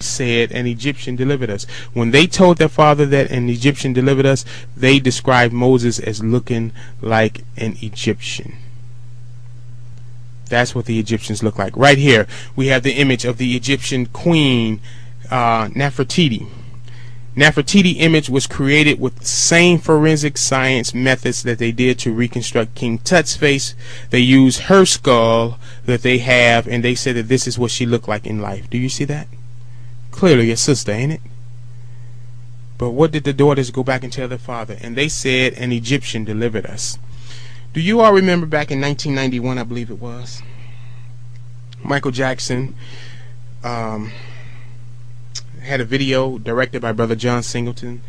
said an Egyptian delivered us. When they told their father that an Egyptian delivered us, they described Moses as looking like an Egyptian. That's what the Egyptians look like. Right here we have the image of the Egyptian queen Nefertiti. Nefertiti image was created with the same forensic science methods that they did to reconstruct King Tut's face. They used her skull that they have, and they said that this is what she looked like in life. Do you see that? Clearly a sister, ain't it? But what did the daughters go back and tell their father? And they said an Egyptian delivered us. Do you all remember back in 1991, I believe it was, Michael Jackson had a video directed by Brother John Singleton,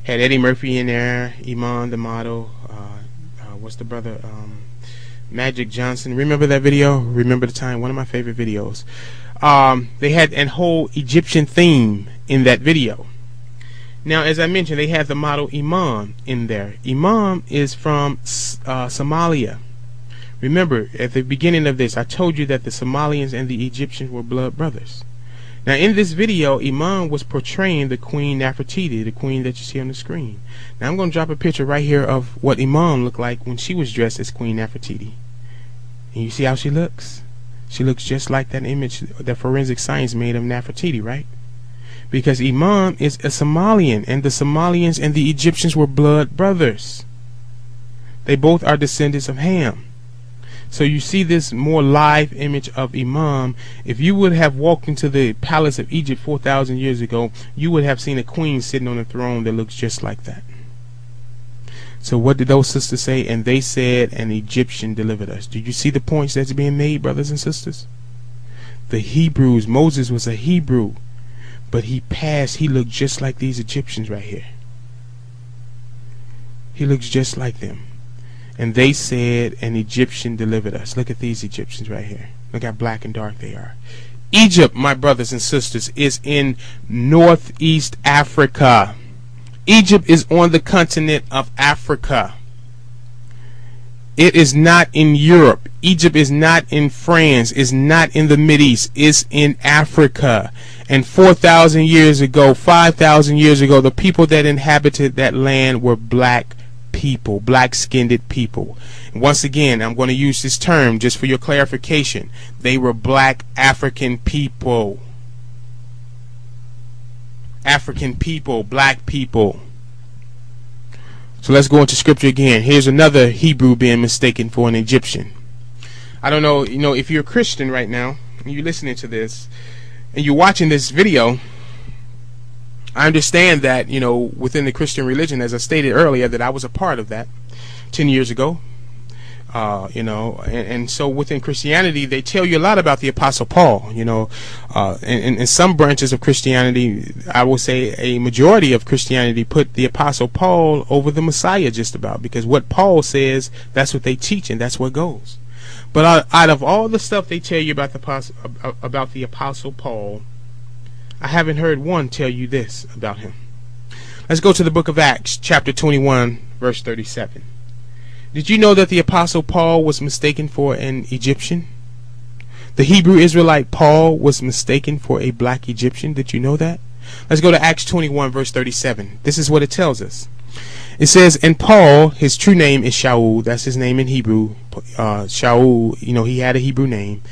had Eddie Murphy in there, Iman the model, what's the brother, Magic Johnson. Remember that video? Remember the time? One of my favorite videos. They had a whole Egyptian theme in that video. Now, as I mentioned, they had the model Iman in there. Iman is from Somalia. Remember, at the beginning of this, I told you that the Somalians and the Egyptians were blood brothers. Now, in this video, Iman was portraying the Queen Nefertiti, the queen that you see on the screen. Now, I'm going to drop a picture right here of what Iman looked like when she was dressed as Queen Nefertiti. And you see how she looks? She looks just like that image that forensic science made of Nefertiti, right? Because Iman is a Somalian, and the Somalians and the Egyptians were blood brothers. They both are descendants of Ham. So you see this more live image of Iman. If you would have walked into the palace of Egypt 4,000 years ago, you would have seen a queen sitting on a throne that looks just like that. So what did those sisters say? And they said an Egyptian delivered us. Do you see the points that's being made, brothers and sisters? The Hebrews, Moses was a Hebrew, but he looked just like these Egyptians right here. He looks just like them. And they said an Egyptian delivered us. Look at these Egyptians right here. Look how black and dark they are. Egypt, my brothers and sisters, is in northeast Africa. Egypt is on the continent of Africa. It is not in Europe. Egypt is not in France. It's not in the Mideast. It's in Africa. And 4,000 years ago, 5,000 years ago, the people that inhabited that land were black people, black-skinned people. And once again, I'm going to use this term just for your clarification. They were black African people. African people, black people. So let's go into scripture again. Here's another Hebrew being mistaken for an Egyptian. I don't know, if you're a Christian right now, and you're listening to this, and you're watching this video, I understand that, within the Christian religion, as I stated earlier, that I was a part of that 10 years ago. And so within Christianity, they tell you a lot about the Apostle Paul. In some branches of Christianity, I will say a majority of Christianity put the Apostle Paul over the Messiah just about, because what Paul says, that's what they teach, and that's what goes. But out of all the stuff they tell you about the Apostle Paul, I haven't heard one tell you this about him. Let's go to the book of Acts, chapter 21, verse 37. Did you know that the Apostle Paul was mistaken for an Egyptian? The Hebrew Israelite Paul was mistaken for a black Egyptian. Did you know that? Let's go to Acts 21, verse 37. This is what it tells us. It says, and Paul, his true name is Shaul. That's his name in Hebrew. Shaul, he had a Hebrew name.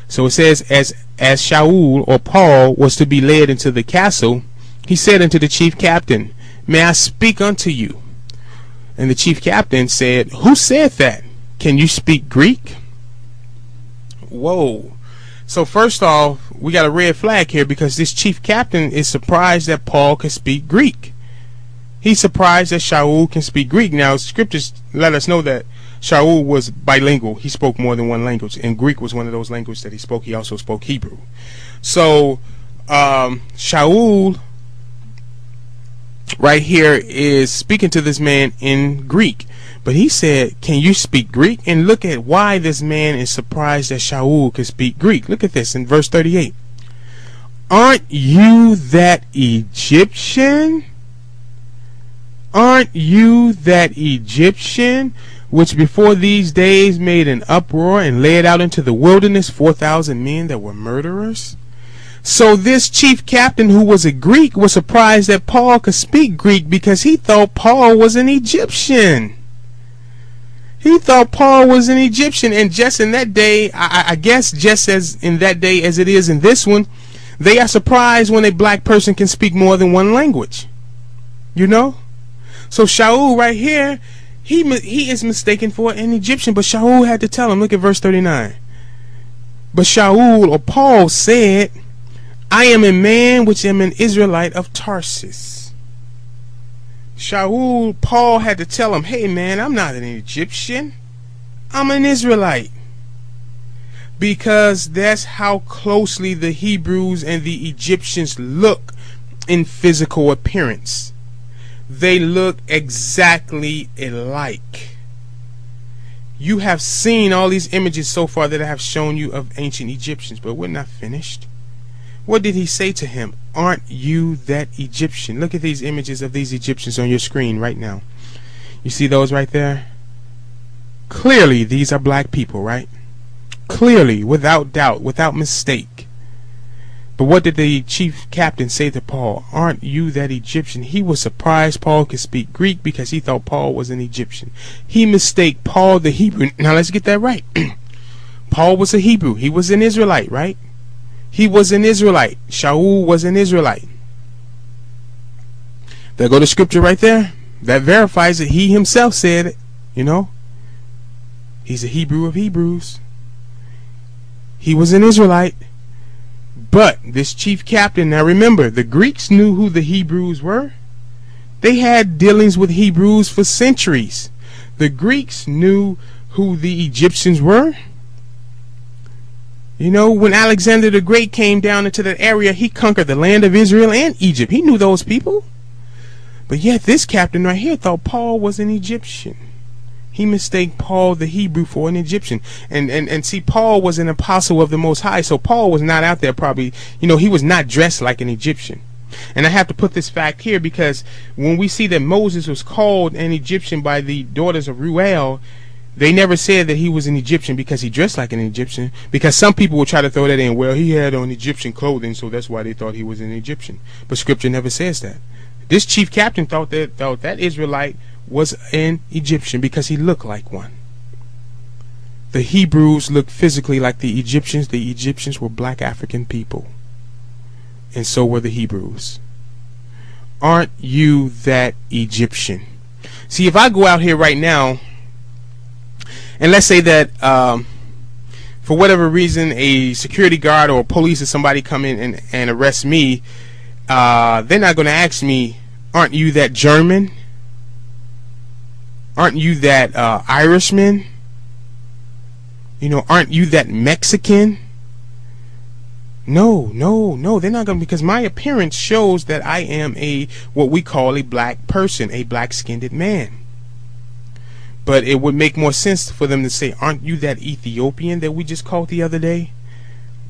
So it says, as Shaul, or Paul, was to be led into the castle, he said unto the chief captain, may I speak unto you? And the chief captain said, who said that? Can you speak Greek? Whoa. So first off, we got a red flag here, because this chief captain is surprised that Paul can speak Greek. He's surprised that Shaul can speak Greek. Now, scriptures let us know that Shaul was bilingual. He spoke more than one language, and Greek was one of those languages that he spoke. He also spoke Hebrew. So Shaul right here is speaking to this man in Greek, but he said, can you speak Greek? And look at why this man is surprised that Shaul can speak Greek. Look at this in verse 38. Aren't you that Egyptian? Aren't you that Egyptian which before these days made an uproar and led out into the wilderness 4,000 men that were murderers? So this chief captain, who was a Greek, was surprised that Paul could speak Greek because he thought Paul was an Egyptian. He thought Paul was an Egyptian, and just in that day, I guess just as in that day as it is in this one, they are surprised when a black person can speak more than one language. You know? So Shaul right here, he is mistaken for an Egyptian, but Shaul had to tell him. Look at verse 39. But Shaul, or Paul, said, I am a man which am an Israelite of Tarsus. Paul had to tell him, hey man, I'm not an Egyptian, I'm an Israelite. Because that's how closely the Hebrews and the Egyptians look in physical appearance. They look exactly alike. You have seen all these images so far that I have shown you of ancient Egyptians, but we're not finished. What did he say to him? Aren't you that Egyptian? Look at these images of these Egyptians on your screen right now. You see those right there? Clearly, these are black people, right? Clearly, without doubt, without mistake. But what did the chief captain say to Paul? Aren't you that Egyptian? He was surprised Paul could speak Greek because he thought Paul was an Egyptian. He mistaked Paul the Hebrew. Now let's get that right. Paul was a Hebrew. He was an Israelite, right? He was an Israelite. Shaul was an Israelite. There go the scripture right there. That verifies it. He himself said it. You know? He's a Hebrew of Hebrews. He was an Israelite. But this chief captain, now remember, the Greeks knew who the Hebrews were. They had dealings with Hebrews for centuries. The Greeks knew who the Egyptians were. You know, when Alexander the Great came down into that area, he conquered the land of Israel and Egypt. He knew those people. But yet this captain right here thought Paul was an Egyptian. He mistaked Paul the Hebrew for an Egyptian. And see, Paul was an apostle of the Most High, so Paul was not out there probably, you know, he was not dressed like an Egyptian. And I have to put this fact here because when we see that Moses was called an Egyptian by the daughters of Ruel, they never said that he was an Egyptian because he dressed like an Egyptian. Because some people will try to throw that in. Well, he had on Egyptian clothing, so that's why they thought he was an Egyptian. But Scripture never says that. This chief captain thought that Israelite was an Egyptian because he looked like one. The Hebrews looked physically like the Egyptians. The Egyptians were black African people. And so were the Hebrews. Aren't you that Egyptian? See, if I go out here right now, and let's say that for whatever reason a security guard or police or somebody come in and arrest me, they're not going to ask me, aren't you that German? Aren't you that Irishman? You know, aren't you that Mexican? No, they're not going to, because my appearance shows that I am what we call a black person, a black-skinned man. But it would make more sense for them to say, aren't you that Ethiopian that we just called the other day?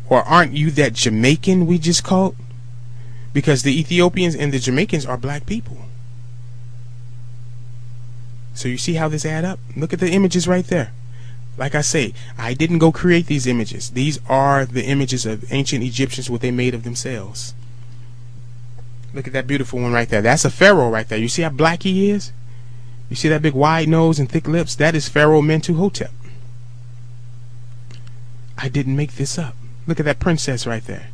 Or aren't you that Jamaican we just called? Because the Ethiopians and the Jamaicans are black people. So you see how this add up? Look at the images right there. Like I say, I didn't go create these images. These are the images of ancient Egyptians, what they made of themselves. Look at that beautiful one right there. That's a pharaoh right there. You see how black he is? You see that big wide nose and thick lips? That is Pharaoh Mentuhotep. I didn't make this up. Look at that princess right there.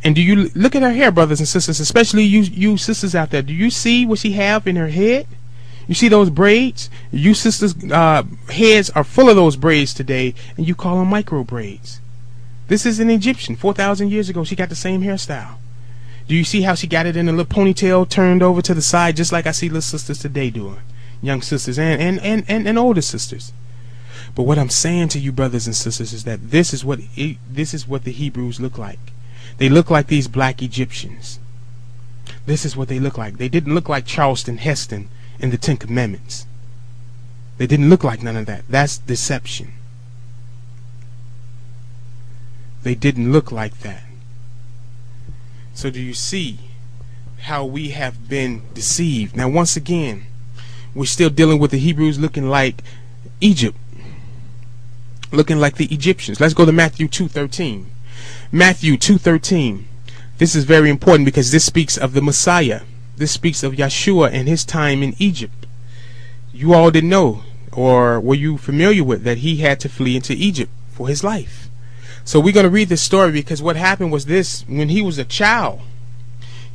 And do you look at her hair, brothers and sisters, especially you sisters out there? Do you see what she have in her head? You see those braids? You sisters' heads are full of those braids today, and you call them micro braids. This is an Egyptian. 4,000 years ago, she got the same hairstyle. Do you see how she got it in a little ponytail turned over to the side, just like I see little sisters today doing? Young sisters and older sisters. But what I'm saying to you, brothers and sisters, is that this is what the Hebrews look like. They look like these black Egyptians. This is what they look like. They didn't look like Charleston Heston in the Ten Commandments. They didn't look like none of that. That's deception. They didn't look like that. So do you see how we have been deceived? Now once again, we're still dealing with the Hebrews looking like Egypt, looking like the Egyptians. Let's go to Matthew 2:13. Matthew 2:13. This is very important because this speaks of the Messiah. This speaks of Yeshua and his time in Egypt. You all didn't know, or were you familiar with, that he had to flee into Egypt for his life? So we're going to read this story because what happened was this: when he was a child,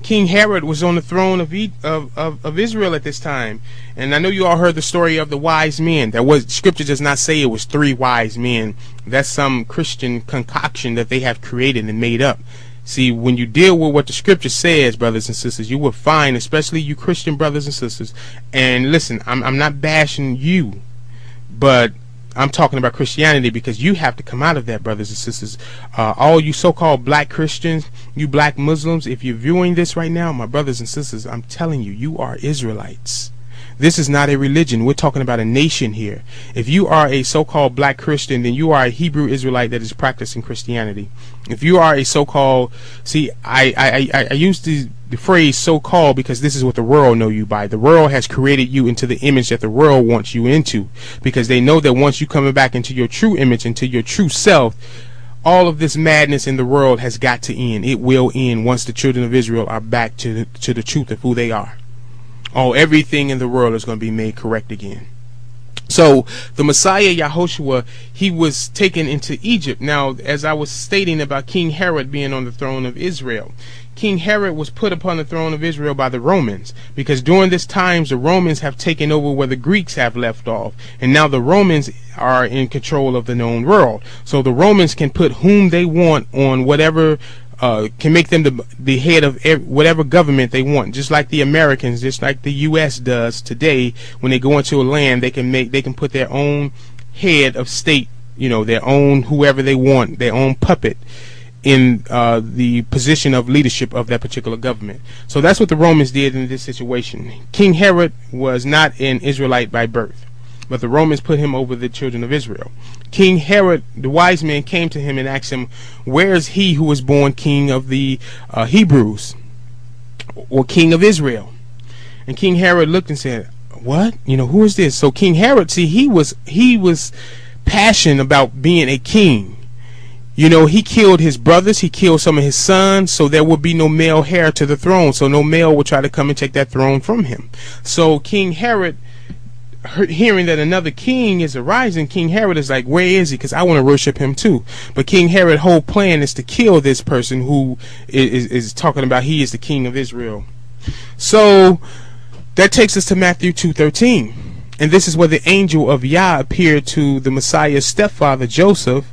King Herod was on the throne of Israel at this time. And I know you all heard the story of the wise men. Scripture does not say it was 3 wise men. That's some Christian concoction that they have created and made up. See, when you deal with what the scripture says, brothers and sisters, you will find, especially you Christian brothers and sisters, and listen, I'm not bashing you, but I'm talking about Christianity because you have to come out of that, brothers and sisters. All you so-called black Christians, you black Muslims, if you're viewing this right now, my brothers and sisters, I'm telling you, you are Israelites. This is not a religion. We're talking about a nation here. If you are a so-called black Christian, then you are a Hebrew Israelite that is practicing Christianity. If you are a so-called, see, I use the phrase so-called because this is what the world know you by. The world has created you into the image that the world wants you into, because they know that once you come back into your true image, into your true self, all of this madness in the world has got to end. It will end once the children of Israel are back to the truth of who they are. Oh, everything in the world is going to be made correct again. So the Messiah Yahushua, he was taken into Egypt. Now, as I was stating about King Herod being on the throne of Israel, King Herod was put upon the throne of Israel by the Romans, because during this times the Romans have taken over where the Greeks have left off, and now the Romans are in control of the known world. So the Romans can put whom they want on whatever, can make them the head of whatever government they want, just like the Americans, just like the U.S. does today. When they go into a land, they can put their own head of state, you know, their own whoever they want, their own puppet in the position of leadership of that particular government. So that's what the Romans did in this situation. King Herod was not an Israelite by birth, but the Romans put him over the children of Israel. King Herod, the wise men came to him and asked him, where is he who was born king of the Hebrews, or king of Israel? And King Herod looked and said, what? You know, who is this? So King Herod, see, he was passionate about being a king. You know, he killed his brothers, he killed some of his sons, so there would be no male heir to the throne, so no male would try to come and take that throne from him. So King Herod, hearing that another king is arising, King Herod is like, where is he? Because I want to worship him too. But King Herod's whole plan is to kill this person who is talking about he is the king of Israel. So that takes us to Matthew 2:13. And this is where the angel of Yah appeared to the Messiah's stepfather Joseph